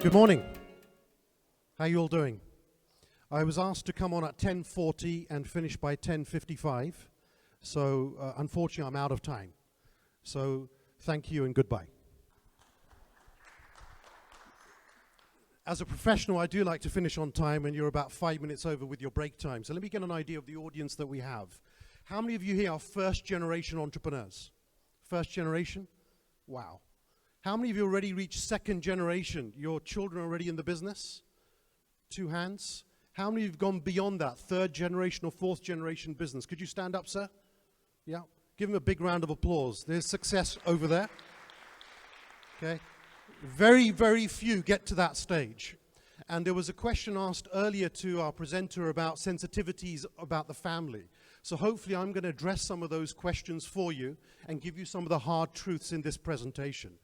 Good morning. How are you all doing? I was asked to come on at 10:40 and finish by 10:55, so unfortunately I'm out of time. So thank you and goodbye. As a professional, I do like to finish on time, and you're about 5 minutes over with your break time. So let me get an idea of the audience that we have. How many of you here are first-generation entrepreneurs? First generation? Wow. How many of you already reached second generation? Your children are already in the business? 2 hands. How many have gone beyond that, third generation or fourth generation business? Could you stand up, sir? Yeah. Give him a big round of applause. There's success over there. Okay. Very, very few get to that stage. And there was a question asked earlier to our presenter about sensitivities about the family. So hopefully I'm going to address some of those questions for you and give you some of the hard truths in this presentation.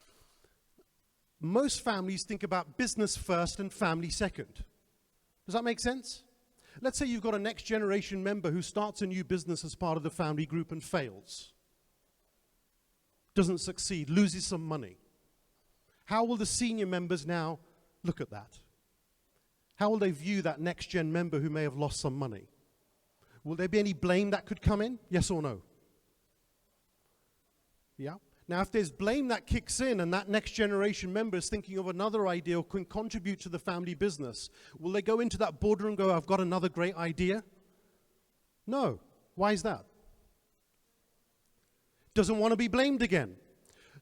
Most families think about business first and family second. Does that make sense? Let's say you've got a next generation member who starts a new business as part of the family group and fails. Doesn't succeed, loses some money. How will the senior members now look at that? How will they view that next gen member who may have lost some money? Will there be any blame that could come in? Yes or no? Yeah. Now, if there's blame that kicks in and that next generation member is thinking of another idea or can contribute to the family business, will they go into that boardroom and go, I've got another great idea? No. Why is that? Doesn't want to be blamed again.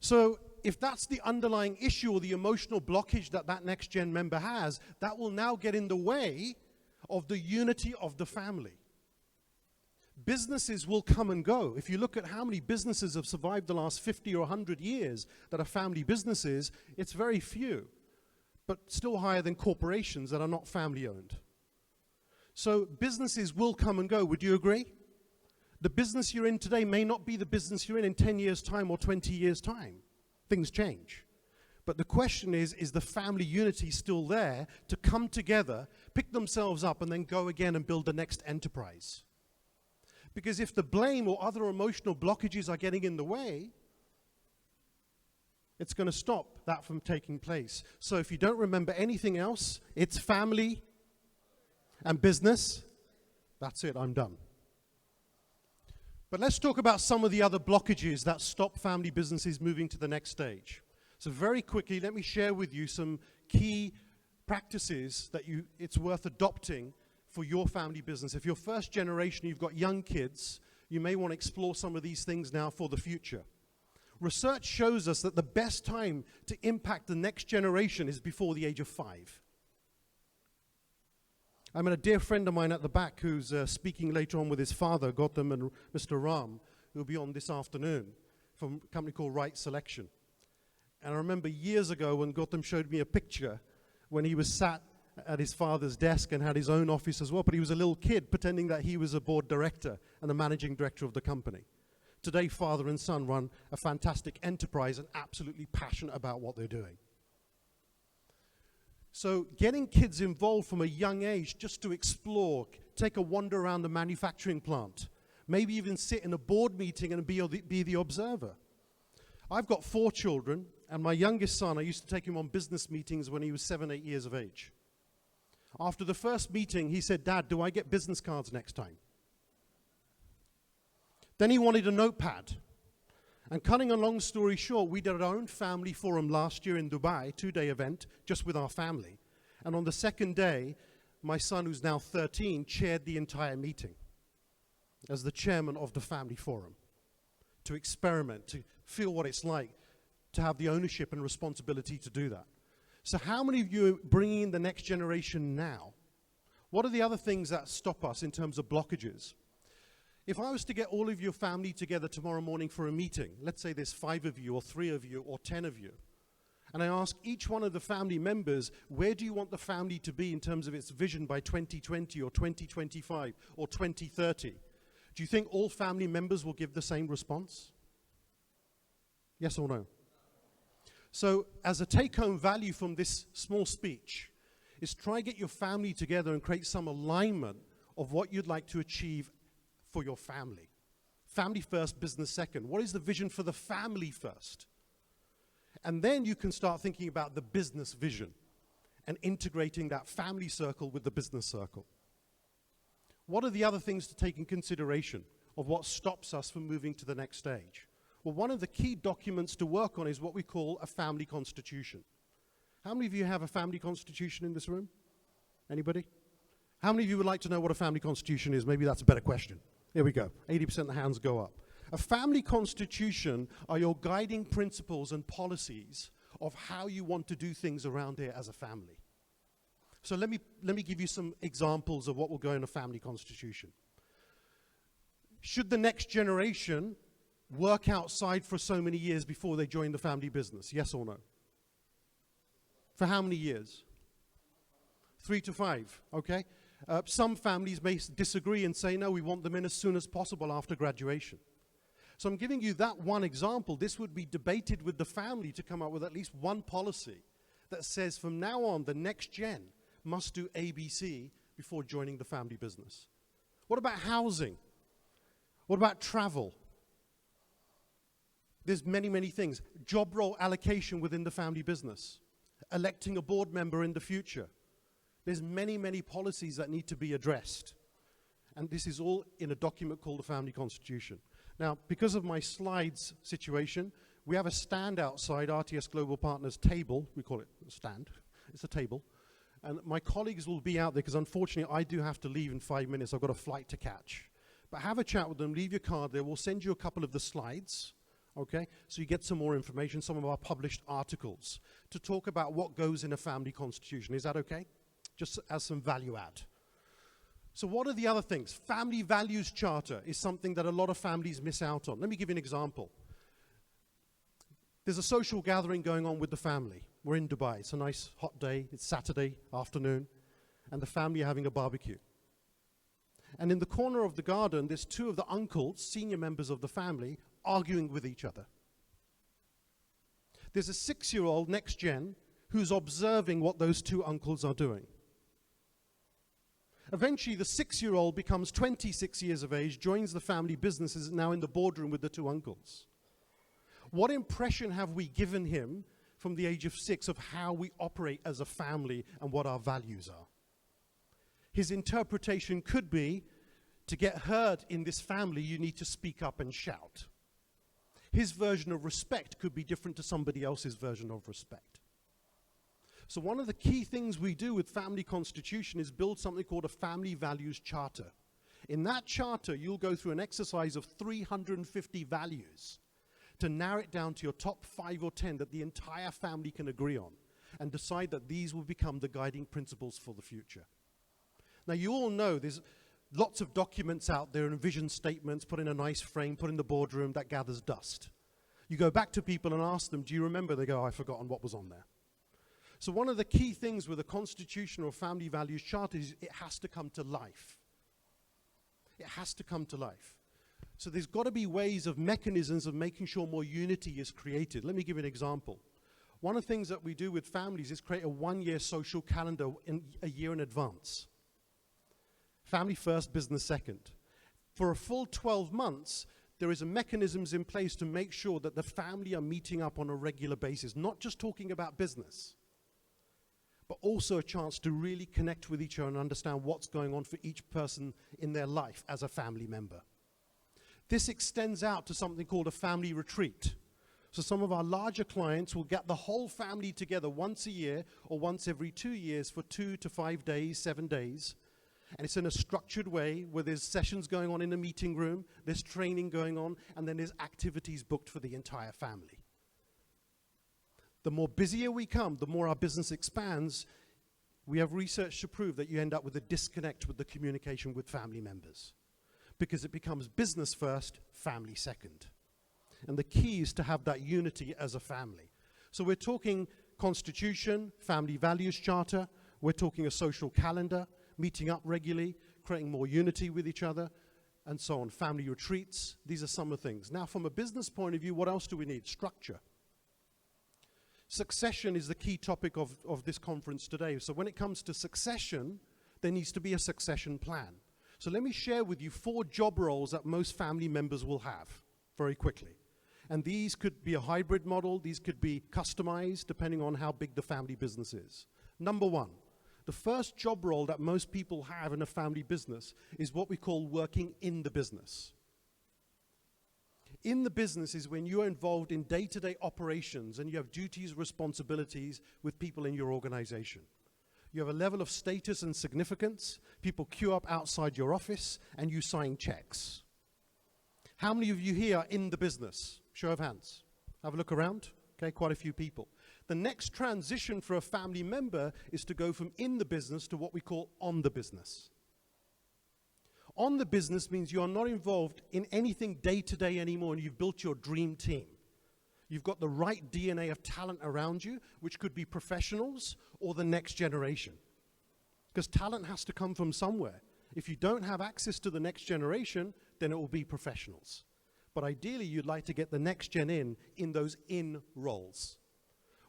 So if that's the underlying issue or the emotional blockage that that next gen member has, that will now get in the way of the unity of the family. Businesses will come and go. If you look at how many businesses have survived the last 50 or 100 years that are family businesses, it's very few, but still higher than corporations that are not family owned. So businesses will come and go. Would you agree? The business you're in today may not be the business you're in 10 years' time or 20 years' time. Things change. But the question is the family unity still there to come together, pick themselves up, and then go again and build the next enterprise? Because if the blame or other emotional blockages are getting in the way, it's going to stop that from taking place. So if you don't remember anything else, it's family and business. That's it, I'm done. But let's talk about some of the other blockages that stop family businesses moving to the next stage. So very quickly, let me share with you some key practices that it's worth adopting for your family business. If you're first generation, you've got young kids, you may want to explore some of these things now for the future. Research shows us that the best time to impact the next generation is before the age of 5. I met a dear friend of mine at the back who's speaking later on with his father, Gautam and Mr. Ram, who will be on this afternoon from a company called Right Selection. And I remember years ago when Gautam showed me a picture when he was sat at his father's desk and had his own office as well, but he was a little kid pretending that he was a board director and the managing director of the company. Today, father and son run a fantastic enterprise and absolutely passionate about what they're doing. So getting kids involved from a young age just to explore, take a wander around the manufacturing plant, maybe even sit in a board meeting and be the observer. I've got 4 children, and my youngest son, I used to take him on business meetings when he was 7, 8 years of age. After the first meeting, he said, Dad, do I get business cards next time? Then he wanted a notepad. And cutting a long story short, we did our own family forum last year in Dubai, 2-day event, just with our family. And on the second day, my son, who's now 13, chaired the entire meeting as the chairman of the family forum, to experiment, to feel what it's like, to have the ownership and responsibility to do that. So how many of you are bringing in the next generation now? What are the other things that stop us in terms of blockages? If I was to get all of your family together tomorrow morning for a meeting, let's say there's 5 of you or 3 of you or 10 of you, and I ask each one of the family members, where do you want the family to be in terms of its vision by 2020 or 2025 or 2030? Do you think all family members will give the same response? Yes or no? So as a take-home value from this small speech is try get your family together and create some alignment of what you'd like to achieve for your family. Family first, business second. What is the vision for the family first? And then you can start thinking about the business vision. and integrating that family circle with the business circle. What are the other things to take in consideration of what stops us from moving to the next stage? Well, one of the key documents to work on is what we call a family constitution. How many of you have a family constitution in this room? Anybody? How many of you would like to know what a family constitution is? Maybe that's a better question. Here we go. 80% of the hands go up. A family constitution are your guiding principles and policies of how you want to do things around here as a family. So let me give you some examples of what will go in a family constitution. Should the next generation work outside for so many years before they join the family business? Yes or no? For how many years? 3 to 5, okay? Some families may disagree and say, no, we want them in as soon as possible after graduation. So I'm giving you that one example. This would be debated with the family to come up with at least one policy that says from now on, the next gen must do ABC before joining the family business. What about housing? What about travel? There's many, many things. Job role allocation within the family business. Electing a board member in the future. There's many, many policies that need to be addressed. And this is all in a document called the Family Constitution. Now, because of my slides situation, we have a stand outside RTS Global Partners table. We call it a stand. It's a table. And my colleagues will be out there because unfortunately I do have to leave in 5 minutes. I've got a flight to catch. But have a chat with them, leave your card there. We'll send you a couple of the slides, okay? So you get some more information, some of our published articles to talk about what goes in a family constitution. Is that okay? Just as some value add. So what are the other things? Family values charter is something that a lot of families miss out on. Let me give you an example. There's a social gathering going on with the family. We're in Dubai. It's a nice hot day. It's Saturday afternoon. And the family are having a barbecue. And in the corner of the garden, there's two of the uncles, senior members of the family, arguing with each other. There's a 6-year-old next gen who's observing what those two uncles are doing. Eventually, the 6-year-old becomes 26 years of age, joins the family business, is now in the boardroom with the two uncles. What impression have we given him from the age of 6 of how we operate as a family and what our values are? His interpretation could be, to get heard in this family, you need to speak up and shout. His version of respect could be different to somebody else's version of respect. So one of the key things we do with Family Constitution is build something called a Family Values Charter. In that charter, you'll go through an exercise of 350 values to narrow it down to your top 5 or 10 that the entire family can agree on and decide that these will become the guiding principles for the future. Now, you all know there's lots of documents out there and vision statements put in a nice frame, put in the boardroom that gathers dust. You go back to people and ask them, do you remember? They go, I've forgotten what was on there. So one of the key things with a constitution or family values charter is it has to come to life. It has to come to life. So there's got to be ways of mechanisms of making sure more unity is created. Let me give you an example. One of the things that we do with families is create a 1-year social calendar a year in advance. Family first, business second. For a full 12 months, there is a mechanisms in place to make sure that the family are meeting up on a regular basis, not just talking about business, but also a chance to really connect with each other and understand what's going on for each person in their life as a family member. This extends out to something called a family retreat. So some of our larger clients will get the whole family together once a year or once every 2 years for 2 to 5 days, 7 days. And it's in a structured way where there's sessions going on in the meeting room, there's training going on, and then there's activities booked for the entire family. The more busier we come, the more our business expands. We have research to prove that you end up with a disconnect with the communication with family members because it becomes business first, family second. And the key is to have that unity as a family. So we're talking constitution, family values charter, we're talking a social calendar, meeting up regularly, creating more unity with each other, and so on. Family retreats, these are some of the things. Now, from a business point of view, what else do we need? Structure. Succession is the key topic of this conference today. So when it comes to succession, there needs to be a succession plan. So let me share with you 4 job roles that most family members will have very quickly. And these could be a hybrid model, these could be customized depending on how big the family business is. Number one, the first job role that most people have in a family business is what we call working in the business. In the business is when you're involved in day-to-day operations and you have duties, responsibilities with people in your organization. You have a level of status and significance. People queue up outside your office and you sign checks. How many of you here are in the business? Show of hands. Have a look around. Okay, quite a few people. The next transition for a family member is to go from in the business to what we call on the business. On the business means you are not involved in anything day to day anymore and you've built your dream team. You've got the right DNA of talent around you, which could be professionals or the next generation. Because talent has to come from somewhere. If you don't have access to the next generation, then it will be professionals. But ideally, you'd like to get the next gen in those in roles.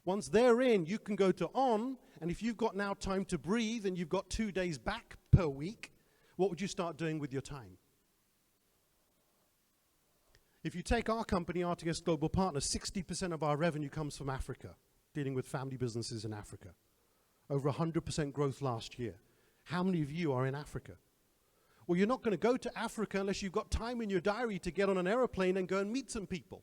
Once they're in, you can go to on, and if you've got now time to breathe and you've got 2 days back per week, what would you start doing with your time? If you take our company, RTS Global Partners, 60% of our revenue comes from Africa, dealing with family businesses in Africa. Over 100% growth last year. How many of you are in Africa? Well, you're not going to go to Africa unless you've got time in your diary to get on an aeroplane and go and meet some people.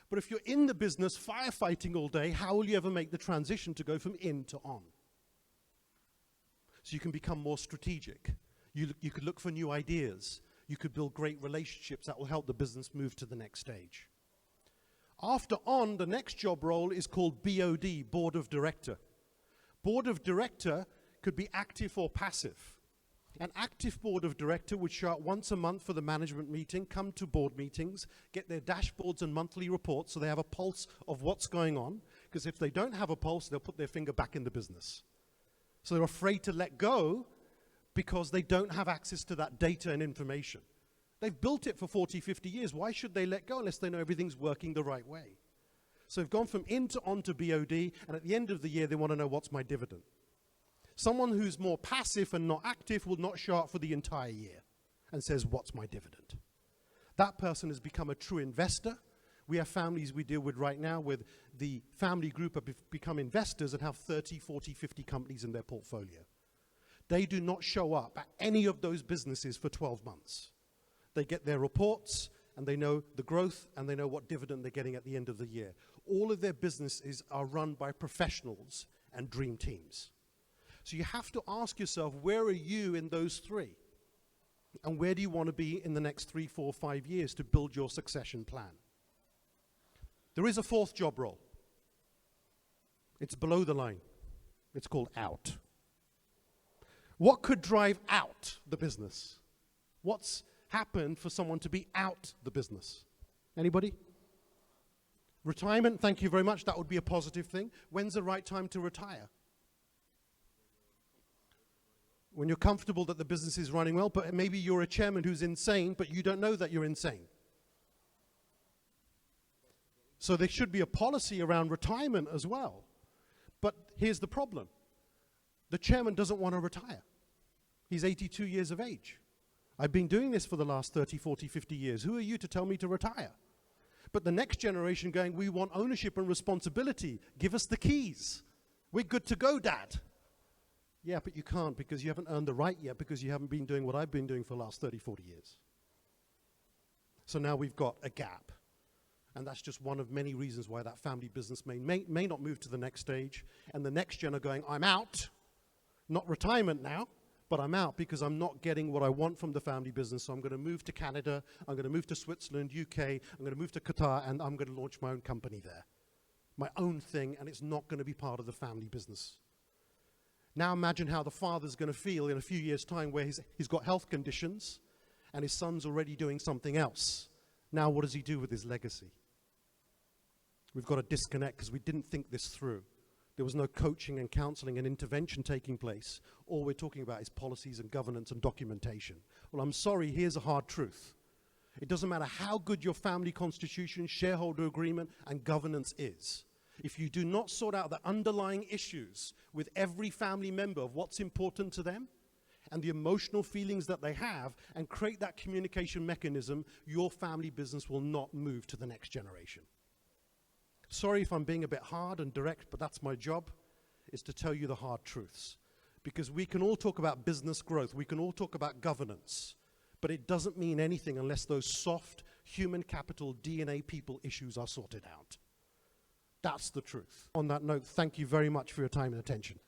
But if you're in the business firefighting all day, how will you ever make the transition to go from in to on? So you can become more strategic. You could look for new ideas. You could build great relationships that will help the business move to the next stage. After on, the next job role is called BOD, Board of Director. Board of Director could be active or passive. An active board of director would show up once a month for the management meeting, come to board meetings, get their dashboards and monthly reports so they have a pulse of what's going on. Because if they don't have a pulse, they'll put their finger back in the business. So they're afraid to let go because they don't have access to that data and information. They've built it for 40, 50 years. Why should they let go unless they know everything's working the right way? So they've gone from in to on to BOD, and at the end of the year, they want to know what's my dividend. Someone who's more passive and not active will not show up for the entire year and says, what's my dividend? That person has become a true investor. We have families we deal with right now with the family group have become investors and have 30, 40, 50 companies in their portfolio. They do not show up at any of those businesses for 12 months. They get their reports and they know the growth and they know what dividend they're getting at the end of the year. All of their businesses are run by professionals and dream teams. So you have to ask yourself, where are you in those three? And where do you want to be in the next 3, 4, 5 years to build your succession plan? There is a fourth job role. It's below the line. It's called out. What could drive out the business? What's happened for someone to be out the business? Anybody? Retirement, thank you very much. That would be a positive thing. When's the right time to retire? When you're comfortable that the business is running well, but maybe you're a chairman who's insane, but you don't know that you're insane. So there should be a policy around retirement as well. But here's the problem. The chairman doesn't want to retire. He's 82 years of age. I've been doing this for the last 30, 40, 50 years. Who are you to tell me to retire? But the next generation going, we want ownership and responsibility. Give us the keys. We're good to go, Dad. Yeah, but you can't because you haven't earned the right yet because you haven't been doing what I've been doing for the last 30, 40 years. So now we've got a gap. And that's just one of many reasons why that family business may not move to the next stage. And the next gen are going, I'm out. Not retirement now, but I'm out because I'm not getting what I want from the family business. So I'm going to move to Canada. I'm going to move to Switzerland, UK. I'm going to move to Qatar, and I'm going to launch my own company there. My own thing, and it's not going to be part of the family business. Now imagine how the father's going to feel in a few years' time where he's got health conditions and his son's already doing something else. Now what does he do with his legacy? We've got to disconnect because we didn't think this through. There was no coaching and counseling and intervention taking place. All we're talking about is policies and governance and documentation. Well, I'm sorry, here's a hard truth. It doesn't matter how good your family constitution, shareholder agreement, and governance is. If you do not sort out the underlying issues with every family member of what's important to them and the emotional feelings that they have and create that communication mechanism, your family business will not move to the next generation. Sorry if I'm being a bit hard and direct, but that's my job. is to tell you the hard truths. Because we can all talk about business growth, we can all talk about governance, but it doesn't mean anything unless those soft human capital DNA people issues are sorted out. That's the truth. On that note, thank you very much for your time and attention.